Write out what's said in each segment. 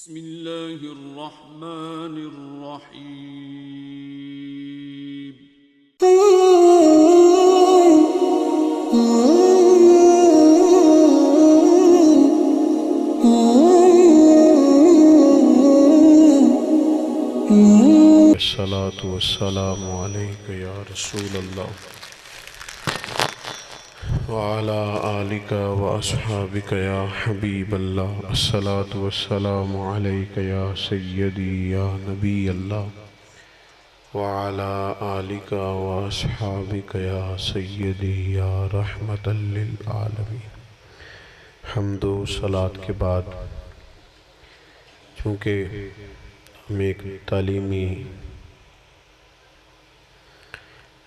بسم اللہ الرحمن الرحیم۔ الصلاة والسلام علیک یا رسول اللہ وعلی آلک و اصحابک یا حبیب اللہ۔ الصلاة والسلام علیک یا سیدی یا نبی اللہ وعلی آلک و اصحابک یا سیدی یا رحمت للعالمین۔ حمد و صلاة کے بعد چونکہ ہم ایک تعلیمی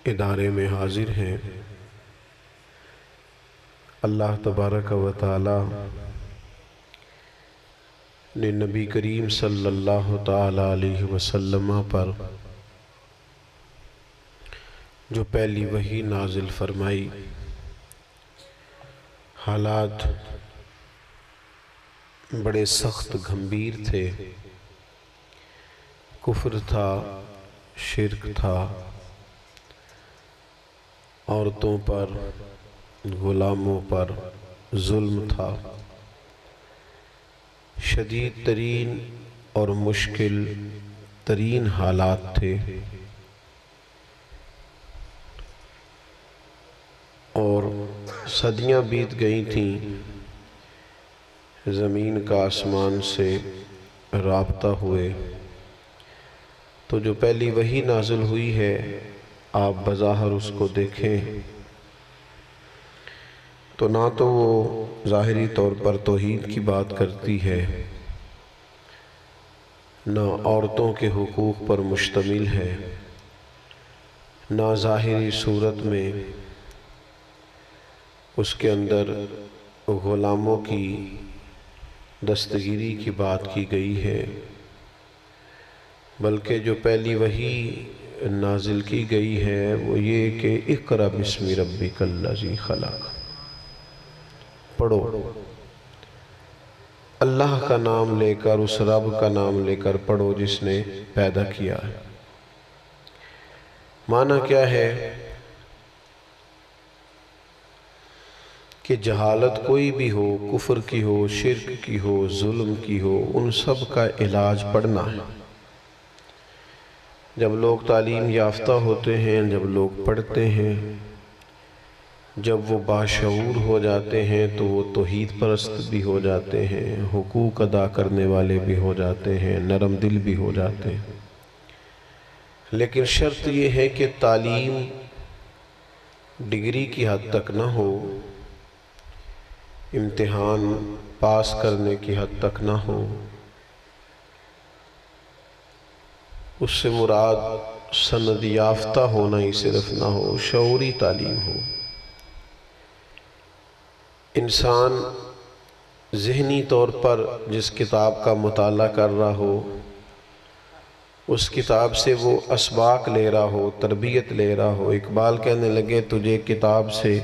ادارے میں حاضر ہیں، اللہ تبارک و تعالی نے نبی کریم صلی اللہ تعالی علیہ وسلم پر جو پہلی وحی نازل فرمائی، حالات بڑے سخت گھمبیر تھے، کفر تھا، شرک تھا، عورتوں پر، غلاموں پر ظلم تھا، شدید ترین اور مشکل ترین حالات تھے، اور صدیاں بیت گئی تھیں، زمین کا آسمان سے رابطہ ہوئے، تو جو پہلی وحی نازل ہوئی ہے آپ بظاہر اس کو دیکھیں تو نہ تو وہ ظاہری طور پر توحید کی بات کرتی ہے، نہ عورتوں کے حقوق پر مشتمل ہے، نہ ظاہری صورت میں اس کے اندر غلاموں کی دستگیری کی بات کی گئی ہے، بلکہ جو پہلی وحی نازل کی گئی ہے وہ یہ کہ اقرأ بسم ربک الذی خلق، پڑھو، اللہ کا نام لے کر، اس رب کا نام لے کر پڑھو جس نے پیدا کیا ہے۔ معنی کیا ہے کہ جہالت کوئی بھی ہو، کفر کی ہو، شرک کی ہو، ظلم کی ہو، ان سب کا علاج پڑھنا ہے۔ جب لوگ تعلیم یافتہ ہوتے ہیں، جب لوگ پڑھتے ہیں، جب وہ باشعور ہو جاتے ہیں تو وہ توحید پرست بھی ہو جاتے ہیں، حقوق ادا کرنے والے بھی ہو جاتے ہیں، نرم دل بھی ہو جاتے ہیں، لیکن شرط یہ ہے کہ تعلیم ڈگری کی حد تک نہ ہو، امتحان پاس کرنے کی حد تک نہ ہو، اس سے مراد سند یافتہ ہونا ہی صرف نہ ہو، شعوری تعلیم ہو۔ انسان ذہنی طور پر جس کتاب کا مطالعہ کر رہا ہو، اس کتاب سے وہ اسباق لے رہا ہو، تربیت لے رہا ہو۔ اقبال کہنے لگے تجھے کتاب سے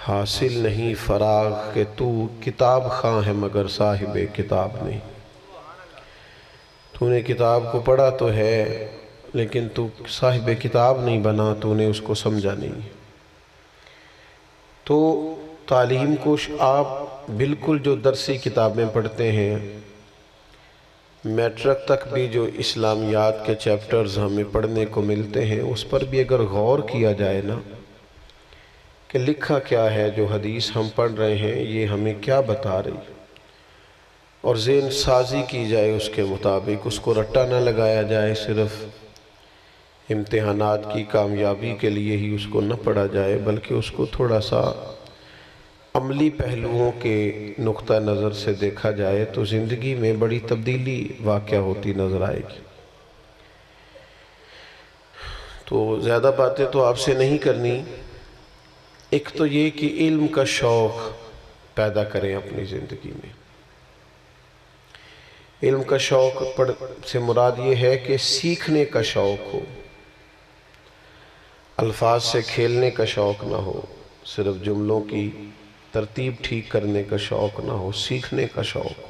حاصل نہیں فراغ، کہ تو کتاب خواں ہے مگر صاحب کتاب نہیں۔ تو نے کتاب کو پڑھا تو ہے لیکن تو صاحب کتاب نہیں بنا، تو نے اس کو سمجھا نہیں۔ تو تعلیم کو آپ بالکل جو درسی کتابیں پڑھتے ہیں، میٹرک تک بھی جو اسلامیات کے چیپٹرز ہمیں پڑھنے کو ملتے ہیں، اس پر بھی اگر غور کیا جائے نا کہ لکھا کیا ہے، جو حدیث ہم پڑھ رہے ہیں یہ ہمیں کیا بتا رہی، اور ذہن سازی کی جائے اس کے مطابق، اس کو رٹا نہ لگایا جائے، صرف امتحانات کی کامیابی کے لیے ہی اس کو نہ پڑھا جائے، بلکہ اس کو تھوڑا سا عملی پہلوؤں کے نقطہ نظر سے دیکھا جائے تو زندگی میں بڑی تبدیلی واقع ہوتی نظر آئے گی۔ تو زیادہ باتیں تو آپ سے نہیں کرنی، ایک تو یہ کہ علم کا شوق پیدا کریں اپنی زندگی میں۔ علم کا شوق سے مراد یہ ہے کہ سیکھنے کا شوق ہو، الفاظ سے کھیلنے کا شوق نہ ہو، صرف جملوں کی ترتیب ٹھیک کرنے کا شوق نہ ہو، سیکھنے کا شوق ہو۔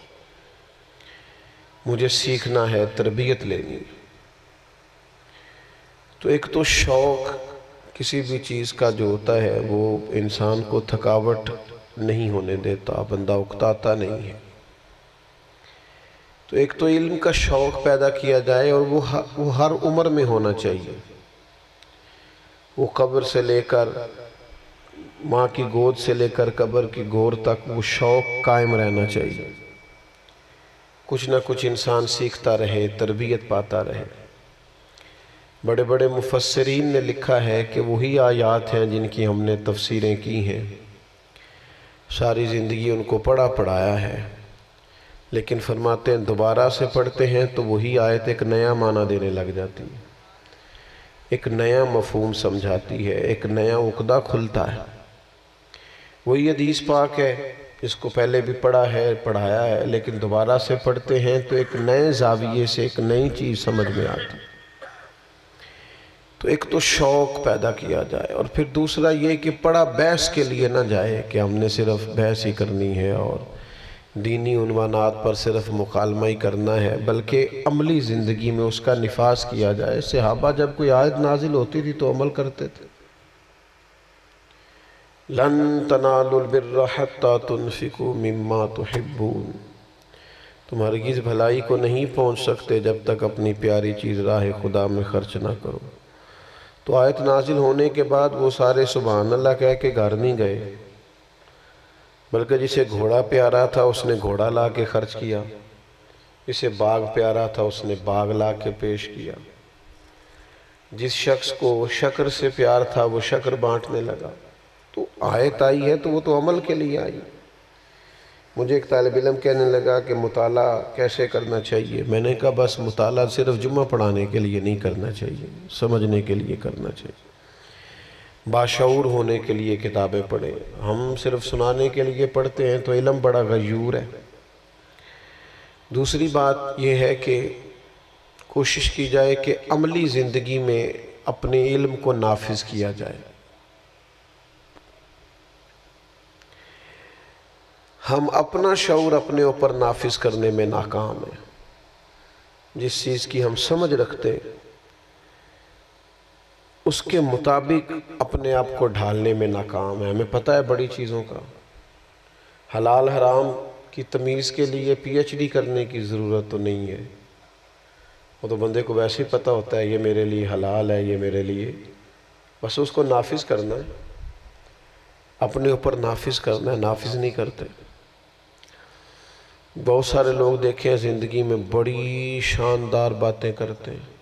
مجھے سیکھنا ہے، تربیت لینی ہے۔ تو ایک تو شوق کسی بھی چیز کا جو ہوتا ہے وہ انسان کو تھکاوٹ نہیں ہونے دیتا، بندہ اکتاتا نہیں ہے۔ تو ایک تو علم کا شوق پیدا کیا جائے، اور وہ ہر عمر میں ہونا چاہیے۔ وہ قبر سے لے کر، ماں کی گود سے لے کر قبر کی گور تک وہ شوق قائم رہنا چاہیے۔ کچھ نہ کچھ انسان سیکھتا رہے، تربیت پاتا رہے۔ بڑے بڑے مفسرین نے لکھا ہے کہ وہی آیات ہیں جن کی ہم نے تفسیریں کی ہیں، ساری زندگی ان کو پڑھایا ہے، لیکن فرماتے ہیں دوبارہ سے پڑھتے ہیں تو وہی آیت ایک نیا معنی دینے لگ جاتی ہے، ایک نیا مفہوم سمجھاتی ہے، ایک نیا عقدہ کھلتا ہے۔ وہی حدیث پاک ہے جس کو پہلے بھی پڑھایا ہے، لیکن دوبارہ سے پڑھتے ہیں تو ایک نئے زاویے سے ایک نئی چیز سمجھ میں آتی۔ تو ایک تو شوق پیدا کیا جائے، اور پھر دوسرا یہ کہ پڑھا بحث کے لیے نہ جائے کہ ہم نے صرف بحث ہی کرنی ہے اور دینی عنوانات پر صرف مکالمہ ہی کرنا ہے، بلکہ عملی زندگی میں اس کا نفاذ کیا جائے۔ صحابہ جب کوئی آیت نازل ہوتی تھی تو عمل کرتے تھے۔ لن تنالوا البر حتى تنفقوا مما تحبون، تم ہرگز بھلائی کو نہیں پہنچ سکتے جب تک اپنی پیاری چیز راہ خدا میں خرچ نہ کرو۔ تو آیت نازل ہونے کے بعد وہ سارے سبحان اللہ کہہ کے گھر نہیں گئے، بلکہ جسے گھوڑا پیارا تھا اس نے گھوڑا لا کے خرچ کیا، جسے باغ پیارا تھا اس نے باغ لا کے پیش کیا، جس شخص کو شکر سے پیار تھا وہ شکر بانٹنے لگا۔ تو آیت آئی ہے تو وہ تو عمل کے لیے آئی۔ مجھے ایک طالب علم کہنے لگا کہ مطالعہ کیسے کرنا چاہیے، میں نے کہا بس مطالعہ صرف جمعہ پڑھانے کے لیے نہیں کرنا چاہیے، سمجھنے کے لیے کرنا چاہیے، باشعور ہونے کے لیے کتابیں پڑھیں۔ ہم صرف سنانے کے لیے پڑھتے ہیں تو علم بڑا غیور ہے۔ دوسری بات یہ ہے کہ کوشش کی جائے کہ عملی زندگی میں اپنے علم کو نافذ کیا جائے۔ ہم اپنا شعور اپنے اوپر نافذ کرنے میں ناکام ہیں۔ جس چیز کی ہم سمجھ رکھتے اس کے مطابق اپنے آپ کو ڈھالنے میں ناکام ہیں۔ ہمیں پتہ ہے بڑی چیزوں کا، حلال حرام کی تمیز کے لیے پی ایچ ڈی کرنے کی ضرورت تو نہیں ہے، وہ تو بندے کو ویسے ہی پتہ ہوتا ہے یہ میرے لیے حلال ہے، یہ میرے لیے، بس اس کو نافذ کرنا ہے، اپنے اوپر نافذ کرنا ہے، نافذ نہیں کرتے۔ بہت سارے لوگ دیکھیں ہیں زندگی میں بڑی شاندار باتیں کرتے ہیں،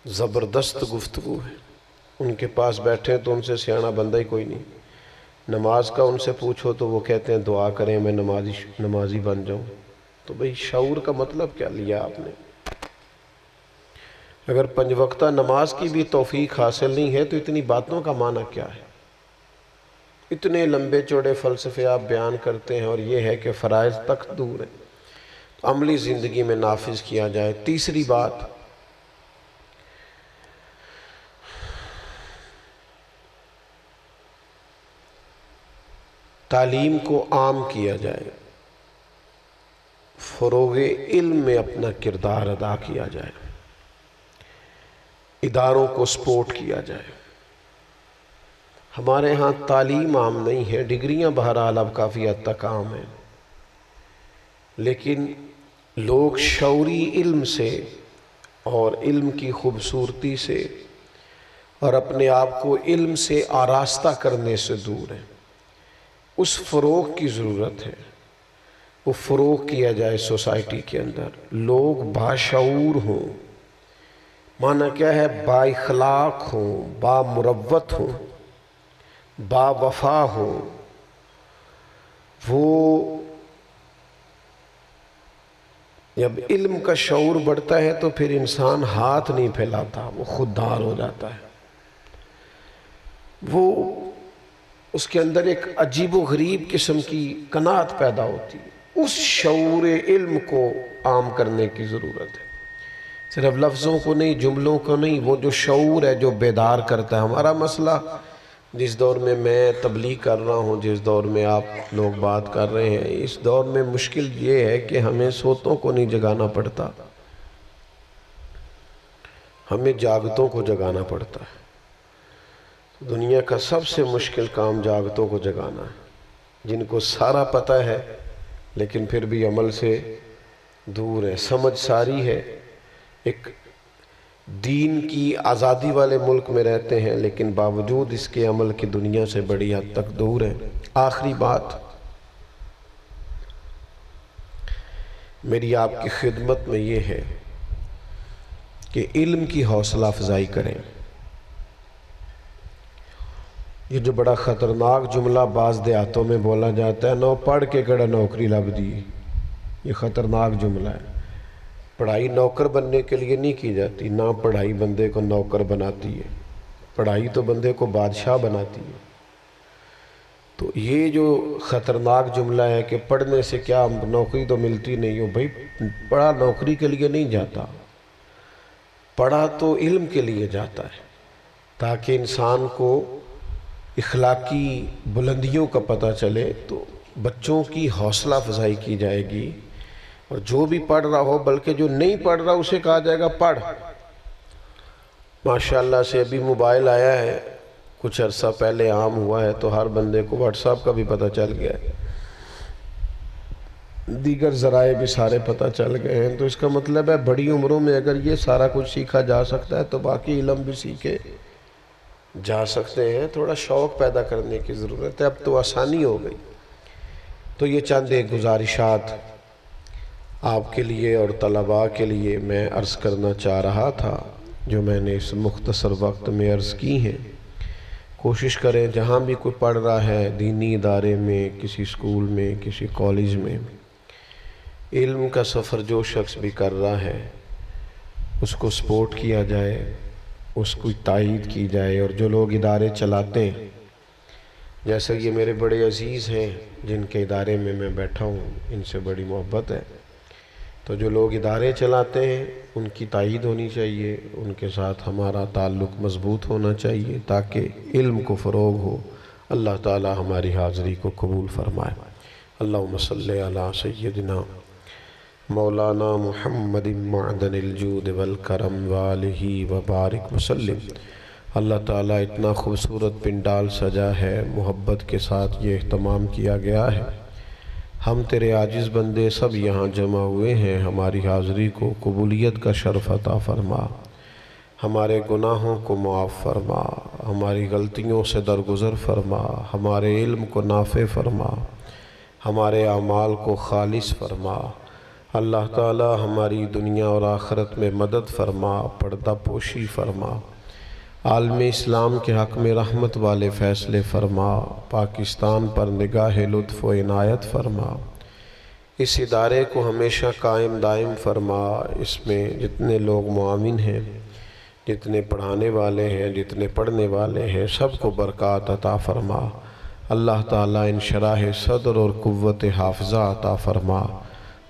زبردست گفتگو ہے، ان کے پاس بیٹھے تو ان سے سیاںا بندہ ہی کوئی نہیں۔ نماز کا ان سے پوچھو تو وہ کہتے ہیں دعا کریں میں نمازی بن جاؤں۔ تو بھئی شعور کا مطلب کیا لیا آپ نے؟ اگر 5 وقتہ نماز کی بھی توفیق حاصل نہیں ہے تو اتنی باتوں کا معنی کیا ہے؟ اتنے لمبے چوڑے فلسفے آپ بیان کرتے ہیں اور یہ ہے کہ فرائض تک دور ہیں۔ تو عملی زندگی میں نافذ کیا جائے۔ تیسری بات، تعلیم کو عام کیا جائے، فروغ علم میں اپنا کردار ادا کیا جائے، اداروں کو سپورٹ کیا جائے۔ ہمارے ہاں تعلیم عام نہیں ہے، ڈگریاں بہرحال اب کافی حد تک عام ہیں، لیکن لوگ شعوری علم سے اور علم کی خوبصورتی سے اور اپنے آپ کو علم سے آراستہ کرنے سے دور ہیں۔ اس فروغ کی ضرورت ہے، وہ فروغ کیا جائے سوسائٹی کے اندر، لوگ باشعور ہوں۔ معنی کیا ہے؟ با اخلاق ہوں، با مروت ہوں، با وفا ہوں۔ وہ جب علم کا شعور بڑھتا ہے تو پھر انسان ہاتھ نہیں پھیلاتا، وہ خوددار ہو جاتا ہے۔ وہ اس کے اندر ایک عجیب و غریب قسم کی قناعت پیدا ہوتی ہے۔ اس شعور علم کو عام کرنے کی ضرورت ہے، صرف لفظوں کو نہیں، جملوں کو نہیں، وہ جو شعور ہے جو بیدار کرتا ہے۔ ہمارا مسئلہ جس دور میں میں تبلیغ کر رہا ہوں، جس دور میں آپ لوگ بات کر رہے ہیں، اس دور میں مشکل یہ ہے کہ ہمیں سوتوں کو نہیں جگانا پڑتا، ہمیں جاگتوں کو جگانا پڑتا ہے۔ دنیا کا سب سے مشکل کام جاگتوں کو جگانا ہے، جن کو سارا پتہ ہے لیکن پھر بھی عمل سے دور ہے، سمجھ ساری ہے، ایک دین کی آزادی والے ملک میں رہتے ہیں لیکن باوجود اس کے عمل کی دنیا سے بڑی حد تک دور ہے۔ آخری بات میری آپ کی خدمت میں یہ ہے کہ علم کی حوصلہ افزائی کریں۔ یہ جو بڑا خطرناک جملہ بعض دیہاتوں میں بولا جاتا ہے، نو پڑھ کے کڑا نوکری لب دی، یہ خطرناک جملہ ہے۔ پڑھائی نوکر بننے کے لیے نہیں کی جاتی، نہ پڑھائی بندے کو نوکر بناتی ہے، پڑھائی تو بندے کو بادشاہ بناتی ہے۔ تو یہ جو خطرناک جملہ ہے کہ پڑھنے سے کیا نوکری تو ملتی نہیں ہو، بھائی پڑھا نوکری کے لیے نہیں جاتا، پڑھا تو علم کے لیے جاتا ہے، تاکہ انسان کو اخلاقی بلندیوں کا پتہ چلے۔ تو بچوں کی حوصلہ افزائی کی جائے گی، اور جو بھی پڑھ رہا ہو، بلکہ جو نہیں پڑھ رہا اسے کہا جائے گا پڑھ۔ ماشاءاللہ سے ابھی موبائل آیا ہے، کچھ عرصہ پہلے عام ہوا ہے، تو ہر بندے کو واٹس ایپ کا بھی پتہ چل گیا ہے، دیگر ذرائع بھی سارے پتہ چل گئے ہیں۔ تو اس کا مطلب ہے بڑی عمروں میں اگر یہ سارا کچھ سیکھا جا سکتا ہے تو باقی علم بھی سیکھے جا سکتے ہیں۔ تھوڑا شوق پیدا کرنے کی ضرورت ہے، اب تو آسانی ہو گئی۔ تو یہ چند ایک گزارشات آپ کے لیے اور طلباء کے لیے میں عرض کرنا چاہ رہا تھا، جو میں نے اس مختصر وقت میں عرض کی ہیں۔ کوشش کریں جہاں بھی کوئی پڑھ رہا ہے، دینی ادارے میں، کسی اسکول میں، کسی کالج میں، علم کا سفر جو شخص بھی کر رہا ہے اس کو سپورٹ کیا جائے، اس کو تائید کی جائے۔ اور جو لوگ ادارے چلاتے ہیں، جیسے یہ میرے بڑے عزیز ہیں جن کے ادارے میں میں بیٹھا ہوں، ان سے بڑی محبت ہے، تو جو لوگ ادارے چلاتے ہیں ان کی تائید ہونی چاہیے، ان کے ساتھ ہمارا تعلق مضبوط ہونا چاہیے تاکہ علم کو فروغ ہو۔ اللہ تعالی ہماری حاضری کو قبول فرمائے۔ اللہم صلی علی سیدنا مولانا محمد معدن الجود والکرم والہ وبارک وسلم۔ اللہ تعالیٰ اتنا خوبصورت پنڈال سجا ہے، محبت کے ساتھ یہ اہتمام کیا گیا ہے، ہم تیرے عاجز بندے سب یہاں جمع ہوئے ہیں، ہماری حاضری کو قبولیت کا شرف عطا فرما، ہمارے گناہوں کو معاف فرما، ہماری غلطیوں سے درگزر فرما، ہمارے علم کو نافع فرما، ہمارے اعمال کو خالص فرما۔ اللہ تعالی ہماری دنیا اور آخرت میں مدد فرما، پردہ پوشی فرما، عالم اسلام کے حق میں رحمت والے فیصلے فرما، پاکستان پر نگاہ لطف و عنایت فرما، اس ادارے کو ہمیشہ قائم دائم فرما، اس میں جتنے لوگ معاون ہیں، جتنے پڑھانے والے ہیں، جتنے پڑھنے والے ہیں، سب کو برکات عطا فرما۔ اللہ تعالیٰ انشراح صدر اور قوت حافظہ عطا فرما،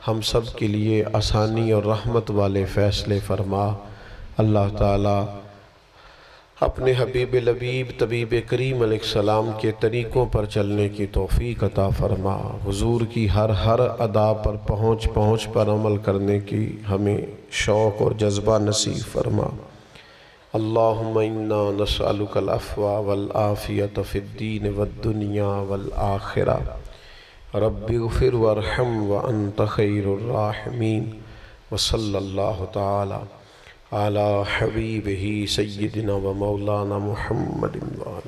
ہم سب کے لیے آسانی اور رحمت والے فیصلے فرما۔ اللہ تعالیٰ اپنے حبیب لبیب طبیب کریم علیہ السلام کے طریقوں پر چلنے کی توفیق عطا فرما، حضور کی ہر ادا پر پہنچ پر عمل کرنے کی ہمیں شوق اور جذبہ نصیب فرما۔ اللہم انا نسألک العفو والعافیۃ فی الدین والدنیا والآخرہ، رب اغفر وارحم وانت خیر الراحمین، وصلی اللہ تعالی علی حبیبہ سیدنا و مولانا محمد وآلہ